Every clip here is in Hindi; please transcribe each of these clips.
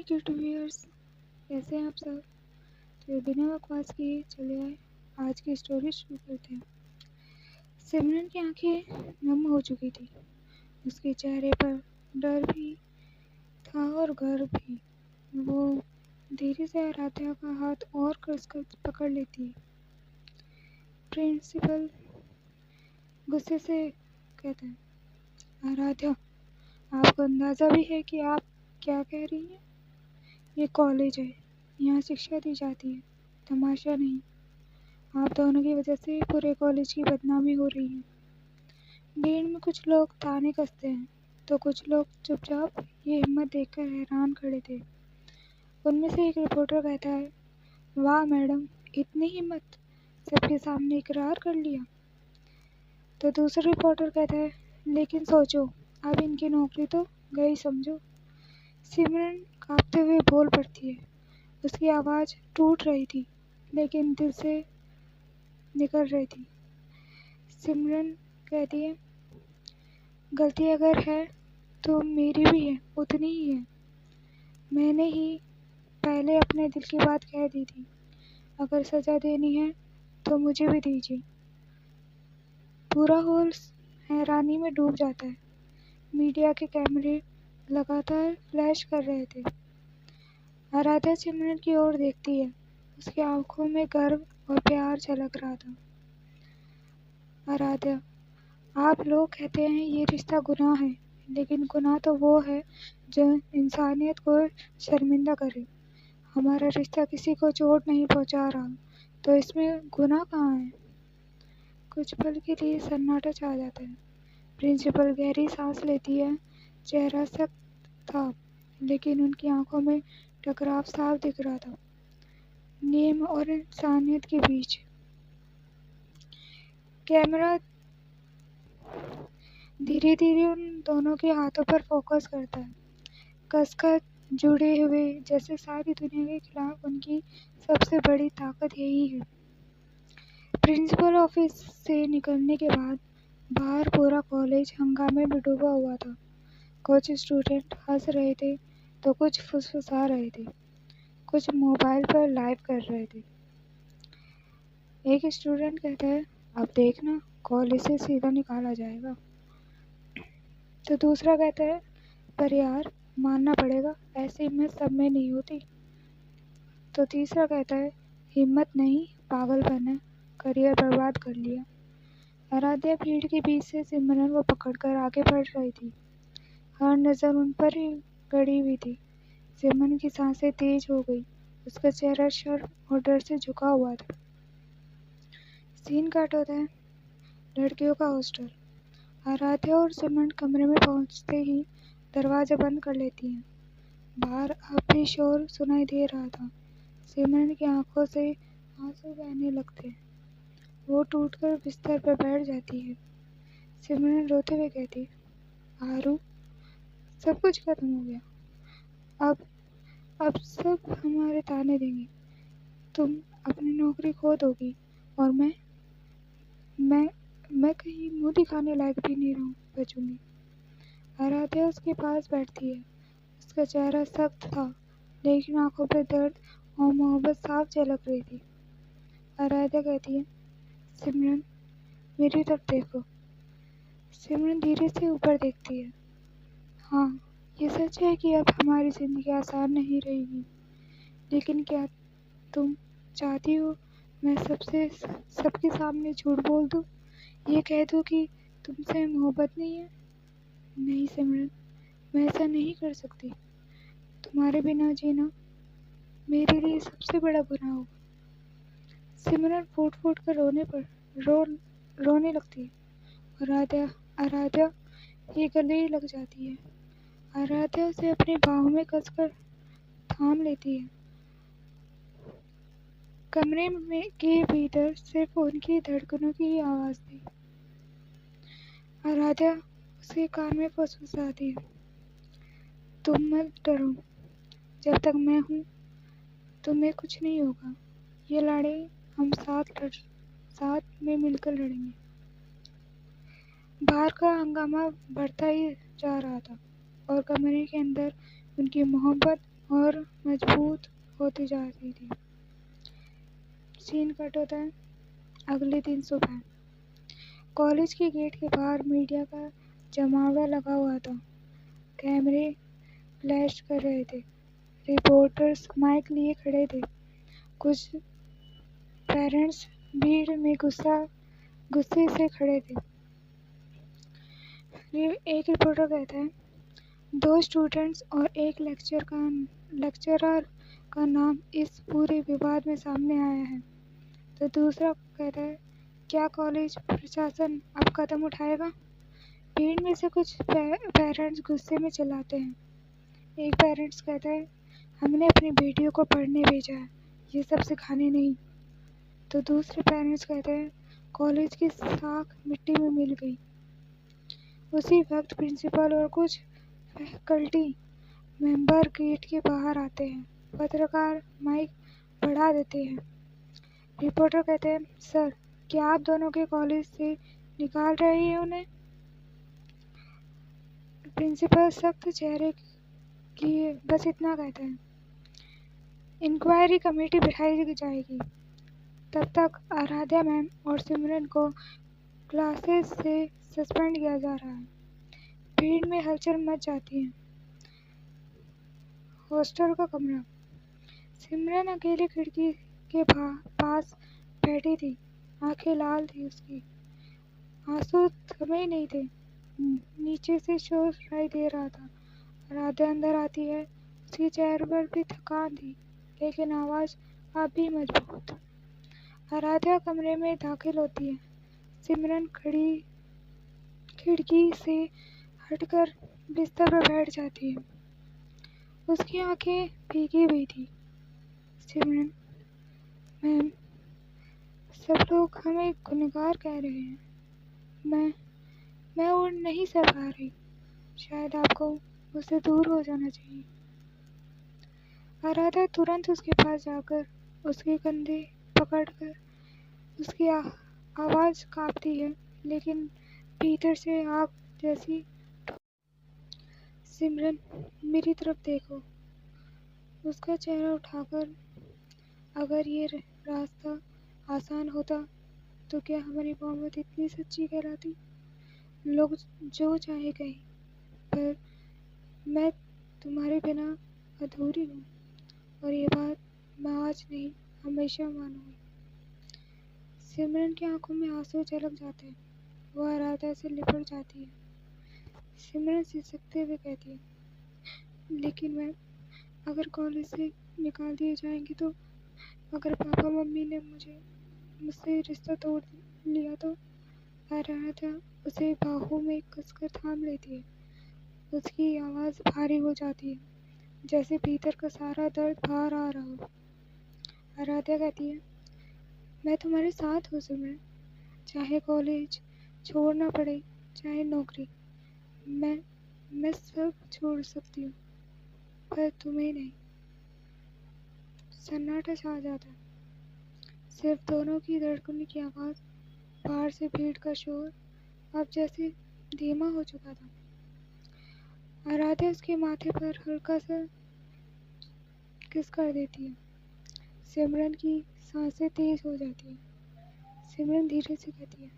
क्यूट व्यूअर्स, कैसे हैं आप सब। तो बिना बकवास किए चले आए आज की स्टोरी शुरू करते हैं। सिमरन की आंखें नम हो चुकी थी। उसके चेहरे पर डर भी था और गर्व भी। वो धीरे से आराध्या का हाथ और कसकर पकड़ लेती है। प्रिंसिपल गुस्से से कहता है, आराध्या, आपको अंदाज़ा भी है कि आप क्या कह रही हैं? ये कॉलेज है, यहाँ शिक्षा दी जाती है, तमाशा नहीं। आप दोनों की वजह से पूरे कॉलेज की बदनामी हो रही है। भीड़ में कुछ लोग ताने कसते हैं तो कुछ लोग चुपचाप ये हिम्मत देखकर हैरान खड़े थे। उनमें से एक रिपोर्टर कहता है, वाह मैडम, इतनी हिम्मत, सबके सामने इकरार कर लिया। तो दूसरा रिपोर्टर कहता है, लेकिन सोचो, अब इनकी नौकरी तो गई समझो। सिमरन कांपते हुए बोल पड़ती है। उसकी आवाज़ टूट रही थी लेकिन दिल से निकल रही थी। सिमरन कहती है, गलती अगर है तो मेरी भी है, उतनी ही है। मैंने ही पहले अपने दिल की बात कह दी थी। अगर सज़ा देनी है तो मुझे भी दीजिए। पूरा हॉल हैरानी में डूब जाता है। मीडिया के कैमरे लगातार फ्लैश कर रहे थे। आराध्या सिमरन की ओर देखती है। उसकी आंखों में गर्व और प्यार झलक रहा था। आराध्या, आप लोग कहते हैं ये रिश्ता गुनाह है, लेकिन गुनाह तो वो है जो इंसानियत को शर्मिंदा करे। हमारा रिश्ता किसी को चोट नहीं पहुंचा रहा, तो इसमें गुनाह कहाँ है? कुछ पल के लिए सन्नाटा छा जाता है। प्रिंसिपल गहरी सांस लेती है। चेहरा सख्त था, लेकिन उनकी आंखों में टकराव साफ दिख रहा था। नियम और इंसानियत के बीच। कैमरा धीरे धीरे उन दोनों के हाथों पर फोकस करता है, कसकर जुड़े हुए, जैसे सारी दुनिया के खिलाफ उनकी सबसे बड़ी ताकत यही है। प्रिंसिपल ऑफिस से निकलने के बाद बाहर पूरा कॉलेज हंगामे में डूबा हुआ था। कुछ स्टूडेंट हंस रहे थे तो कुछ फुसफुसा रहे थे, कुछ मोबाइल पर लाइव कर रहे थे। एक स्टूडेंट कहता है, अब देखना, कॉलेज से सीधा निकाला जाएगा। तो दूसरा कहता है, पर यार, मानना पड़ेगा, ऐसी हिम्मत सब में नहीं होती। तो तीसरा कहता है, हिम्मत नहीं, पागलपन है, करियर बर्बाद कर लिया। आराध्या भीड़ के बीच से सिमरन को पकड़कर आगे बढ़ रही थी। हर नज़र उन पर ही गड़ी हुई थी। सिमरन की सांसें तेज हो गई। उसका चेहरा शर्म और डर से झुका हुआ था। सीन कट होता है। लड़कियों का हॉस्टल। आराध्या और सिमरन कमरे में पहुंचते ही दरवाज़ा बंद कर लेती हैं। बाहर अब भी शोर सुनाई दे रहा था। सिमरन की आंखों से आंसू बहने लगते हैं। वो टूटकर बिस्तर पर बैठ जाती है। सिमरन रोते हुए कहती है, आरू, सब कुछ खत्म हो गया। अब सब हमारे ताने देंगे। तुम अपनी नौकरी खो दोगी और मैं कहीं मुंह दिखाने लायक भी नहीं बचूंगी। आराध्या उसके पास बैठती है। उसका चेहरा सख्त था, लेकिन आंखों पर दर्द और मोहब्बत साफ झलक रही थी। आराध्या कहती है, सिमरन, मेरी तरफ देखो। सिमरन धीरे से ऊपर देखती है। हाँ, ये सच है कि अब हमारी जिंदगी आसान नहीं रहेगी, लेकिन क्या तुम चाहती हो मैं सबके सामने झूठ बोल दूँ? ये कह दूँ कि तुमसे मोहब्बत नहीं है? नहीं सिमरन, मैं ऐसा नहीं कर सकती। तुम्हारे बिना जीना मेरे लिए सबसे बड़ा गुनाह होगा। सिमरन फूट फूट कर रोने लगती है। आराध्या ये गले लग जाती है। आराध्या उसे अपनी बाहों में कसकर थाम लेती है। कमरे में के भीतर सिर्फ उनकी धड़कनों की ही आवाज़ थी। आराध्या उसके कान में फुसफुसाती है, तुम मत डरो, जब तक मैं हूँ तुम्हें कुछ नहीं होगा। ये लड़ाई हम साथ में मिलकर लड़ेंगे। बाहर का हंगामा बढ़ता ही जा रहा था और कमरे के अंदर उनकी मोहब्बत और मजबूत होती जाती थी। सीन कट होता है अगले दिन सुबह। कॉलेज के गेट के बाहर मीडिया का जमावड़ा लगा हुआ था। कैमरे फ्लैश कर रहे थे। रिपोर्टर्स माइक लिए खड़े थे। कुछ पेरेंट्स भीड़ में गुस्से से खड़े थे। एक रिपोर्टर कहता है, 2 स्टूडेंट्स और एक लेक्चरर का नाम इस पूरे विवाद में सामने आया है। तो दूसरा कहता है, क्या कॉलेज प्रशासन अब कदम उठाएगा? भीड़ में से कुछ पेरेंट्स गुस्से में चिल्लाते हैं। एक पेरेंट्स कहता है, हमने अपनी बेटियों को पढ़ने भेजा है, ये सब सिखाने नहीं। तो दूसरे पेरेंट्स कहते हैं, कॉलेज की साख मिट्टी में मिल गई। उसी वक्त प्रिंसिपल और कुछ फैकल्टी मेंबर गेट के बाहर आते हैं। पत्रकार माइक बढ़ा देते हैं। रिपोर्टर कहते हैं, सर, क्या आप दोनों के कॉलेज से निकाल रहे हैं उन्हें? प्रिंसिपल सख्त चेहरे लिए बस इतना कहता है, इंक्वायरी कमेटी बिठाई जाएगी। तब तक आराध्या मैम और सिमरन को क्लासेस से सस्पेंड किया जा रहा है। भीड़ में हलचल मच जाती है। हॉस्टल का कमरा। सिमरन अकेले खिड़की के पास बैठी थी। आंखें लाल थी उसकी। आंसू थमे ही नहीं थे। नीचे से शोर सुनाई दे रहा था। आराध्या अंदर आती है। उसके चेहरे पर भी थकान थी, लेकिन आवाज अब भी मजबूत। आराध्या कमरे में दाखिल होती है। सिमरन खिड़की से हटकर बिस्तर पर बैठ जाती है। उसकी आंखें भीगी हुई थी। सिमरन, मैम, सब लोग हमें गुनहगार कह रहे हैं। मैं उड़ नहीं सह पा रही। शायद आपको मुझसे दूर हो जाना चाहिए। आराध्या तुरंत उसके पास जाकर उसके कंधे पकड़कर उसकी आवाज कांपती है, लेकिन भीतर से आग जैसी। सिमरन, मेरी तरफ देखो। उसका चेहरा उठाकर, अगर ये रास्ता आसान होता तो क्या हमारी मोहब्बत इतनी सच्ची कहलाती? लोग जो चाहे कहें, पर मैं तुम्हारे बिना अधूरी हूँ, और ये बात मैं आज नहीं हमेशा मानूंगी। सिमरन की आंखों में आंसू झलक जाते हैं। वो आराध्या से लिपट जाती है। सिमरन सिसकते हुए कहती है, लेकिन मैं, अगर कॉलेज से निकाल दिए जाएंगे तो, अगर पापा मम्मी ने मुझसे रिश्ता तोड़ लिया तो? आराध्या उसे बाहों में कसकर थाम लेती है। उसकी आवाज़ भारी हो जाती है, जैसे भीतर का सारा दर्द बाहर आ रहा हो। आराध्या कहती है, मैं तुम्हारे साथ हूँ सिमरन। चाहे कॉलेज छोड़ना पड़े, चाहे नौकरी, मैं सब छोड़ सकती हूँ, पर तुम्हें नहीं। सन्नाटा छा जाता है। सिर्फ दोनों की धड़कन की आवाज़। बाहर से भीड़ का शोर अब जैसे धीमा हो चुका था। आराध्या उसके माथे पर हल्का सा किस कर देती है। सिमरन की सांसें तेज हो जाती है। सिमरन धीरे से कहती है,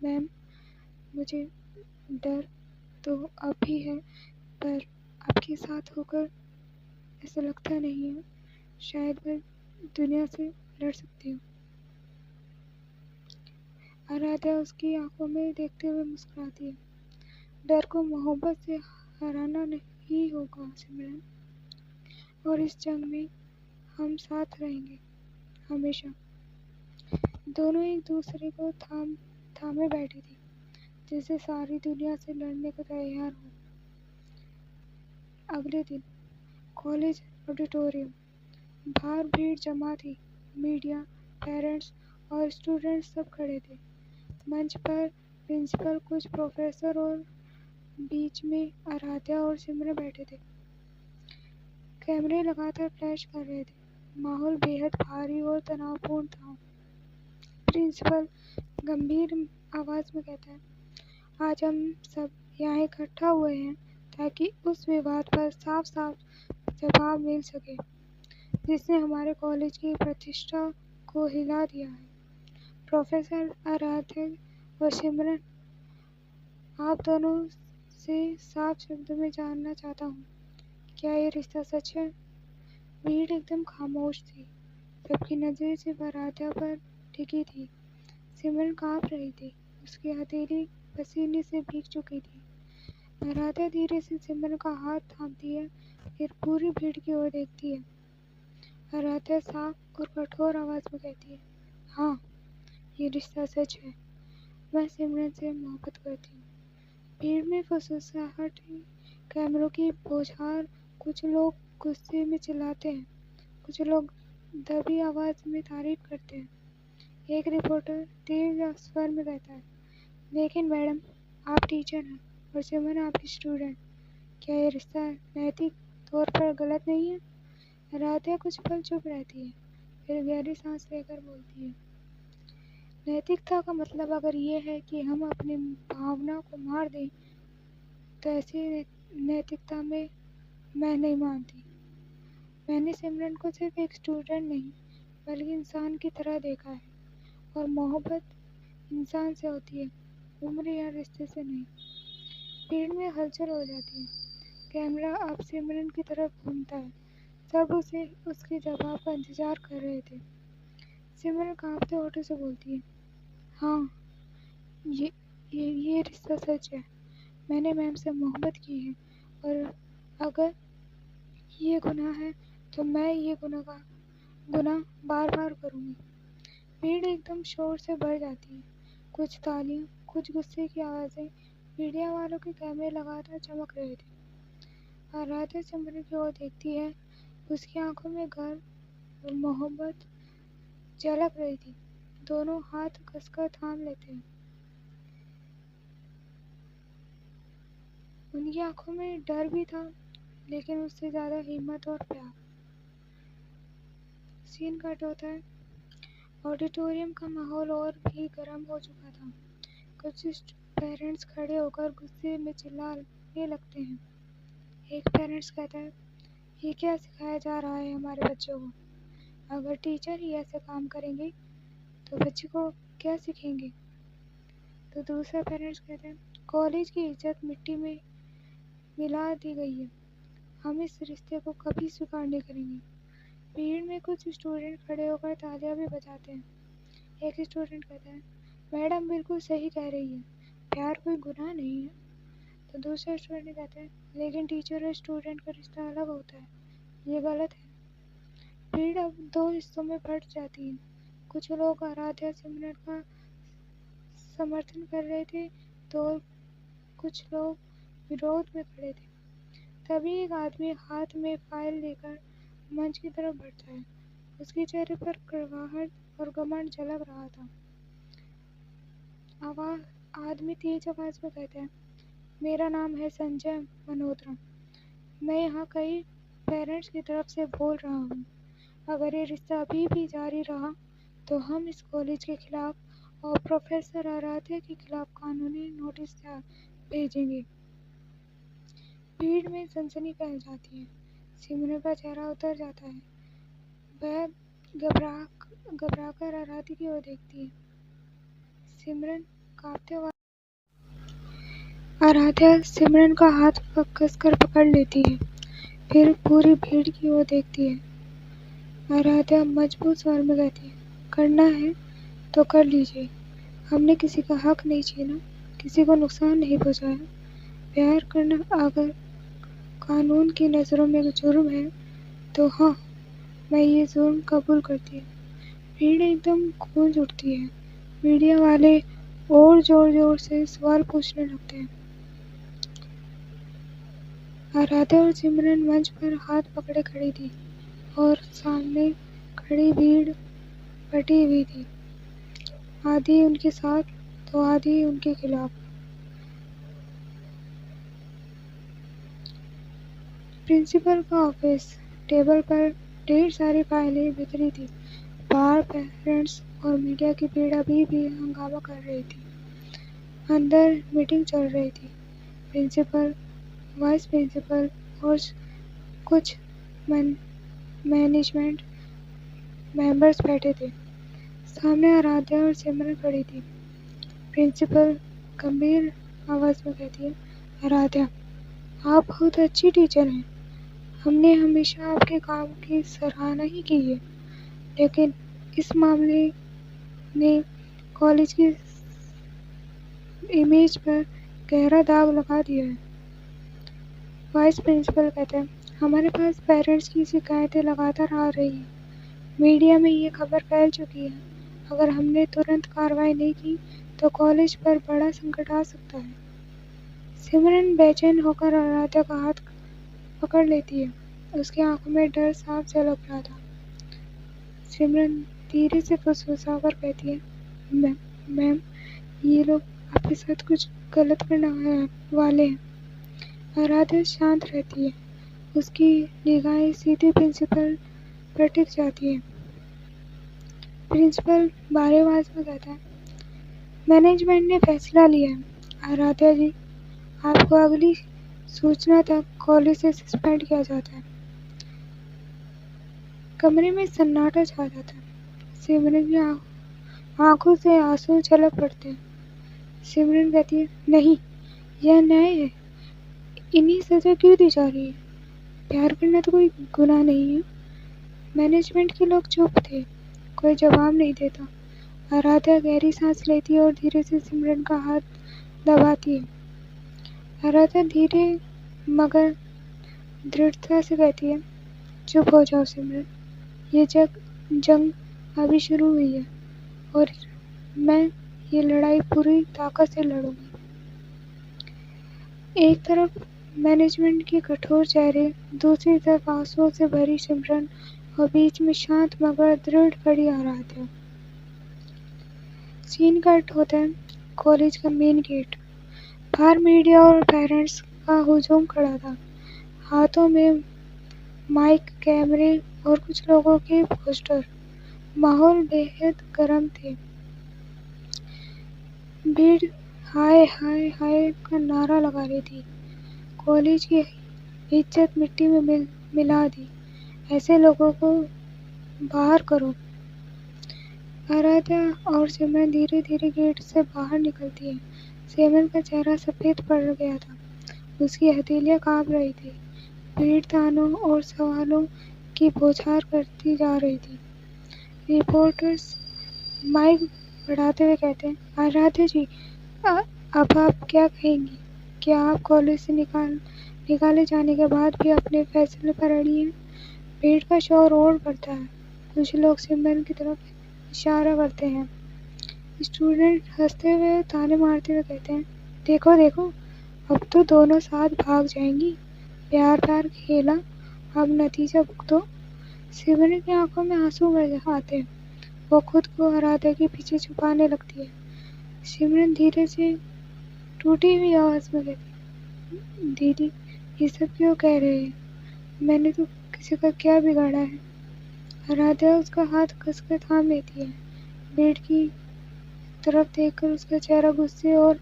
मैम, मुझे डर तो अब भी है, पर आपके साथ होकर ऐसा लगता नहीं है। शायद मैं दुनिया से लड़ सकती हूँ। आराध्या उसकी आंखों में देखते हुए मुस्कुराती है। डर को मोहब्बत से हराना नहीं होगा सिमरन, और इस जंग में हम साथ रहेंगे हमेशा। दोनों एक दूसरे को थामे बैठी थी, जैसे सारी दुनिया से लड़ने को तैयार हो। अगले दिन कॉलेज ऑडिटोरियम। बाहर भीड़ जमा थी। मीडिया, पेरेंट्स और स्टूडेंट्स सब खड़े थे। मंच पर प्रिंसिपल, कुछ प्रोफेसर और बीच में आराध्या और सिमरन बैठे थे। कैमरे लगातार फ्लैश कर रहे थे। माहौल बेहद भारी और तनावपूर्ण था। प्रिंसिपल गंभीर आवाज में कहता है, आज हम सब यहाँ इकट्ठा हुए हैं ताकि उस विवाद पर साफ साफ जवाब मिल सके जिसने हमारे कॉलेज की प्रतिष्ठा को हिला दिया है। प्रोफेसर आराध्य और सिमरन, आप दोनों से साफ शब्दों में जानना चाहता हूँ, क्या ये रिश्ता सच है? भीड़ एकदम खामोश थी। सबकी नजरें सिर्फ आराध्या पर टिकी थी। सिमरन कांप रही थी, उसकी हथेली पसीने से भीग चुकी थी। आराध्या धीरे से सिमरन का हाथ थामती है, फिर पूरी भीड़ की ओर देखती है। आराध्या साफ और कठोर आवाज में कहती है, हाँ, ये रिश्ता सच है। मैं सिमरन से मोहब्बत करती हूँ। भीड़ में फुसफुसाहट, कैमरों की बौछार, कुछ लोग गुस्से में चिल्लाते हैं, कुछ लोग दबी आवाज में तारीफ करते हैं। एक रिपोर्टर तेज स्वर में कहता है, लेकिन मैडम, आप टीचर हैं और सिमरन आपकी स्टूडेंट, क्या ये रिश्ता नैतिक तौर पर गलत नहीं है? राधिया कुछ पल चुप रहती है, फिर गहरी सांस लेकर बोलती है, नैतिकता का मतलब अगर ये है कि हम अपनी भावना को मार दें, तो ऐसी नैतिकता में मैं नहीं मानती। मैंने सिमरन को सिर्फ एक स्टूडेंट नहीं, बल्कि इंसान की तरह देखा है, और मोहब्बत इंसान से होती है, उम्र या रिश्ते से नहीं। भीड़ में हलचल हो जाती है। कैमरा अब सिमरन की तरफ घूमता है। सब उसे उसके जवाब का इंतजार कर रहे थे। सिमरन कांपते होठों से बोलती है, हाँ, ये ये रिश्ता सच है। मैंने मैम से मोहब्बत की है, और अगर ये गुनाह है तो मैं ये गुनाह बार बार करूँगी। भीड़ एकदम शोर से भर जाती है। कुछ तालियां, कुछ गुस्से की आवाज़ें। मीडिया वालों के कैमरे लगातार चमक रहे थे। आराध्या सिमरन की ओर देखती है, उसकी आंखों में गर्व और मोहब्बत झलक रही थी। दोनों हाथ कसकर थाम लेते हैं। उनकी आंखों में डर भी था, लेकिन उससे ज़्यादा हिम्मत और प्यार। सीन कट होता है। ऑडिटोरियम का माहौल और भी गर्म हो चुका था। कुछ पेरेंट्स खड़े होकर गुस्से में चिल्लाने लगते हैं। एक पेरेंट्स कहता है, ये क्या सिखाया जा रहा है हमारे बच्चों को? अगर टीचर ही ऐसे काम करेंगे तो बच्चे को क्या सीखेंगे? तो दूसरा पेरेंट्स कहता है, कॉलेज की इज्जत मिट्टी में मिला दी गई है, हम इस रिश्ते को कभी स्वीकार नहीं करेंगे। भीड़ में कुछ स्टूडेंट खड़े होकर तालियां भी बजाते हैं। एक स्टूडेंट कहता है, मैडम बिल्कुल सही कह रही है, प्यार कोई गुनाह नहीं है। तो दूसरा स्टूडेंट कहता है, लेकिन टीचर और स्टूडेंट का रिश्ता अलग होता है, ये गलत है। भीड़ अब दो हिस्सों में बंट जाती है। कुछ लोग आराध्या सिमरन का समर्थन कर रहे थे, तो कुछ लोग विरोध में खड़े थे। तभी एक आदमी हाथ में फाइल लेकर मंच की तरफ बढ़ता है। उसके चेहरे पर कड़वाहट और घमंड झलक रहा था। आदमी तेज आवाज में कहता है, मेरा नाम है संजय मल्होत्रा। मैं यहाँ कई पेरेंट्स की तरफ से बोल रहा हूँ। अगर ये रिश्ता अभी भी जारी रहा तो हम इस कॉलेज के खिलाफ और प्रोफेसर आराध्या के खिलाफ कानूनी नोटिस भेजेंगे। भीड़ में सनसनी फैल जाती है। सिमरन का चेहरा उतर जाता है। वह घबराकर आराध्या की ओर देखती है। सिमरन कांपते हुए आराध्या सिमरन का हाथ कसकर पकड़ लेती है, फिर पूरी भीड़ की ओर देखती है। आराध्या मजबूत स्वर में कहती है, करना है तो कर लीजिए। हमने किसी का हक नहीं छीना, किसी को नुकसान नहीं पहुंचाया। प्यार करना अगर कानून की नज़रों में जुर्म है तो हाँ, मैं ये जुर्म कबूल करती हूँ। भीड़ एकदम गूंज उठती है। मीडिया वाले और जोर जोर से सवाल पूछने लगते हैं। आराध्या और सिमरन मंच पर हाथ पकड़े खड़ी थी और सामने खड़ी भीड़ बटी हुई थी, आधी उनके साथ तो आधी उनके खिलाफ। प्रिंसिपल का ऑफिस, टेबल पर ढेर सारी फाइलें बिखरी थी। बाहर पेरेंट्स और मीडिया की भीड़ अभी भी हंगामा कर रही थी। अंदर मीटिंग चल रही थी। प्रिंसिपल वाइस प्रिंसिपल और कुछ मैनेजमेंट मेंबर्स बैठे थे। सामने आराध्या और सिमरन खड़ी थी। प्रिंसिपल गंभीर आवाज में कहती है, आराध्या, आप बहुत अच्छी टीचर हैं। हमने हमेशा आपके काम की सराहना ही की है, लेकिन इस मामले ने कॉलेज की इमेज पर गहरा दाग लगा दिया है। वाइस प्रिंसिपल कहते हैं, हमारे पास पेरेंट्स की शिकायतें लगातार आ रही हैं। मीडिया में ये खबर फैल चुकी है। अगर हमने तुरंत कार्रवाई नहीं की तो कॉलेज पर बड़ा संकट आ सकता है। सिमरन बेचैन होकर आराध्या का हाथ पकड़ लेती है। उसकी आंखों में डर साफ झलक रहा था। सिमरन धीरे से फुसफुसाकर कहती है, मैम, ये लोग आपके साथ कुछ गलत करने वाले हैं। आराध्या शांत रहती है। उसकी निगाहें सीधे प्रिंसिपल पर टिक जाती है। प्रिंसिपल भारी आवाज में कहता है, मैनेजमेंट ने फैसला लिया है। आराध्या जी, आपको अगली सूचना तक कॉलेज से सस्पेंड किया जाता है। कमरे में सन्नाटा छा जाता है। सिमरन की आंखों से आंसू छलक पड़ते हैं। सिमरन कहती है, नहीं, यह न्याय है। इन्हीं सजा क्यों दी जा रही है? प्यार करना तो कोई गुनाह नहीं है। मैनेजमेंट के लोग चुप थे, कोई जवाब नहीं देता। आराध्या गहरी सांस लेती है और धीरे से सिमरन का हाथ दबाती है। आराध्या धीरे मगर दृढ़ता से कहती है, चुप हो जाओ सिमरन, ये जंग अभी शुरू हुई है और मैं ये लड़ाई पूरी ताकत से लड़ूंगी। एक तरफ मैनेजमेंट के कठोर चेहरे, दूसरी तरफ आंसुओं से भरी सिमरन और बीच में शांत मगर दृढ़ खड़ी आराध्या। सीन कट होता है कॉलेज का मेन गेट। बाहर मीडिया और पेरेंट्स का हुजूम खड़ा था। हाथों में माइक, कैमरे और कुछ लोगों के पोस्टर। माहौल बेहद गर्म थे। भीड़ हाय हाय हाय का नारा लगा रही थी। कॉलेज की इज्जत मिट्टी में मिला दी। ऐसे लोगों को बाहर करो। आराध्या और सिमरन धीरे धीरे गेट से बाहर निकलती है। सिमरन का चेहरा सफेद पड़ गया था। उसकी हथेलियां कांप रही थी। भीड़ तानों और सवालों की बौछार करती जा रही थी। रिपोर्टर्स माइक बढ़ाते हुए कहते हैं, आराध्या जी, अब आप क्या कहेंगी? क्या आप कॉलेज से निकाले जाने के बाद भी अपने फैसले पर अड़ी हैं? भीड़ का शोर और बढ़ता है। कुछ लोग सिमरन की तरफ इशारा करते हैं। स्टूडेंट हंसते हुए ताने मारते हुए कहते हैं, देखो देखो, अब तो दोनों साथ भाग जाएंगी। प्यार प्यार खेला, अब नतीजा भुगतो। सिमरन की आंखों में आंसू भर आते हैं। वो खुद को आराध्या के पीछे छुपाने लगती है। सिमरन धीरे से टूटी हुई आवाज में कहती, दीदी, ये सब क्यों कह रहे हैं? मैंने तो किसी का क्या बिगाड़ा है? आराध्या उसका हाथ कसकर थाम लेती है। भीड़ की तरफ देखकर उसका चेहरा गुस्से और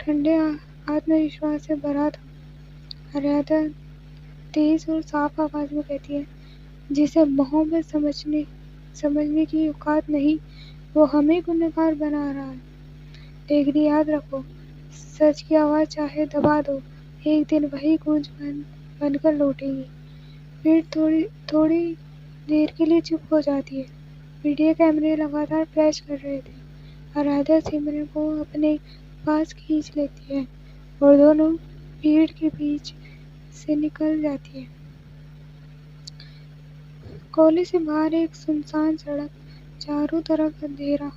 ठंडे आत्मविश्वास से भरा था। आराध्या तेज और साफ आवाज में कहती है, जिसे मोहब्बत समझने की औकात नहीं, वो हमें गुनहगार बना रहा है। लेकिन याद रखो, सच की आवाज चाहे दबा दो, एक दिन वही गूंज बनकर लौटेगी। भीड़ थोड़ी देर के लिए चुप हो जाती है। वीडियो कैमरे लगातार फ्लैश कर रहे थे। आराध्या सिमरन को अपने पास खींच लेती है और दोनों भीड़ के बीच से निकल जाती है। कॉलेज से बाहर एक सुनसान सड़क, चारों तरफ अंधेरा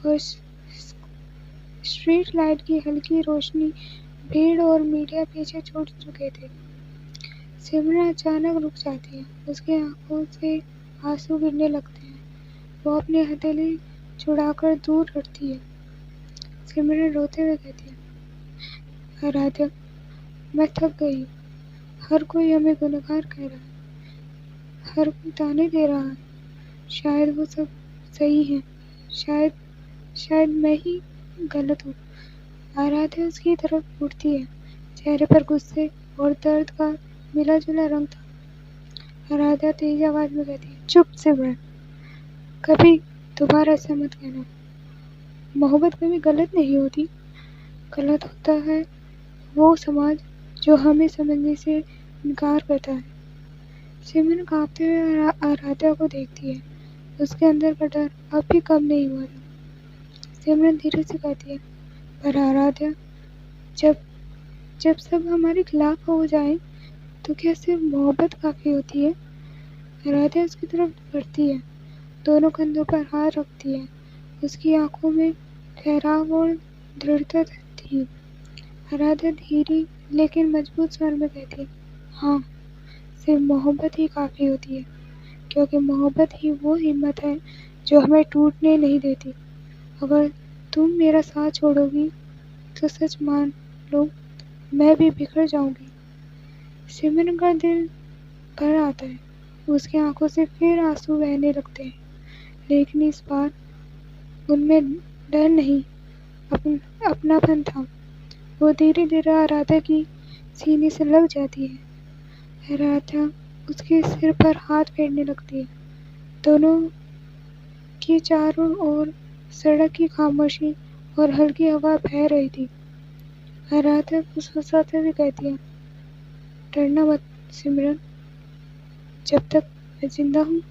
और स्ट्रीट लाइट की हल्की रोशनी। भीड़ और मीडिया पीछे छूट चुके थे। सिमरन अचानक रुक जाती है। उसकी आंखों से आंसू गिरने लगते हैं। वो अपनी हथेली छुड़ाकर दूर हटती है। सिमरन रोते हुए कहती है, आराध्या, मैं थक गई। हर कोई हमें गुनहगार कह रहा है, हर कोई ताने दे रहा है। शायद वो सब सही है, शायद मैं ही गलत हूँ। आराध्या उसकी तरफ मुड़ती है, चेहरे पर गुस्से और दर्द का मिला जुला रंग था। आराध्या तेज आवाज में कहती है, चुप सिमरन, कभी दोबारा ऐसा मत कहना। मोहब्बत कभी गलत नहीं होती, गलत होता है वो समाज जो हमें समझने से इनकार करता है। सिमरन कांपते हुए आराध्या को देखती है। उसके अंदर का डर अब भी कम नहीं हुआ था। सिमरन धीरे से कहती है, पर आराध्या, जब जब सब हमारे खिलाफ हो जाए तो क्या सिर्फ मोहब्बत काफी होती है? आराध्या उसकी तरफ बढ़ती है, दोनों कंधों पर हाथ रखती है। उसकी आंखों में ठहराव और दृढ़ता थी। आराध्या धीरे लेकिन मजबूत स्वर में कहती है, हाँ, सिर्फ मोहब्बत ही काफी होती है, क्योंकि मोहब्बत ही वो हिम्मत है जो हमें टूटने नहीं देती। अगर तुम मेरा साथ छोड़ोगी तो सच मान लो मैं भी बिखर जाऊंगी। सिमरन का दिल भर आता है। उसकी आंखों से फिर आंसू बहने लगते हैं, लेकिन इस बार उनमें डर नहीं, अपनापन था। वो धीरे धीरे आराध्या की सीने से लग जाती है। आराध्या उसके सिर पर हाथ फेरने लगती है। दोनों की चारों ओर सड़क की खामोशी और हल्की हवा बह रही थी। आराध्या फुसफुसाते हुए कहती है, डरना मत सिमरन, जब तक मैं जिंदा हूँ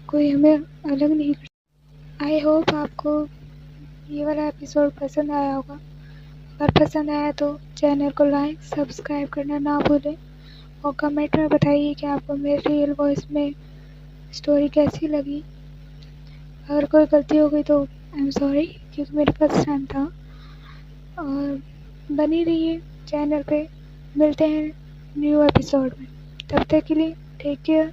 कोई हमें अलग नहीं कर सकता। आई होप आपको ये वाला एपिसोड पसंद आया होगा। अगर पसंद आया तो चैनल को लाइक सब्सक्राइब करना ना भूलें और कमेंट में बताइए कि आपको मेरी रियल वॉइस में स्टोरी कैसी लगी। अगर कोई गलती हो गई तो आई एम सॉरी, क्योंकि मेरे पास टाइम था। और बनी रहिए चैनल पे, मिलते हैं न्यू एपिसोड में। तब तक के लिए टेक केयर।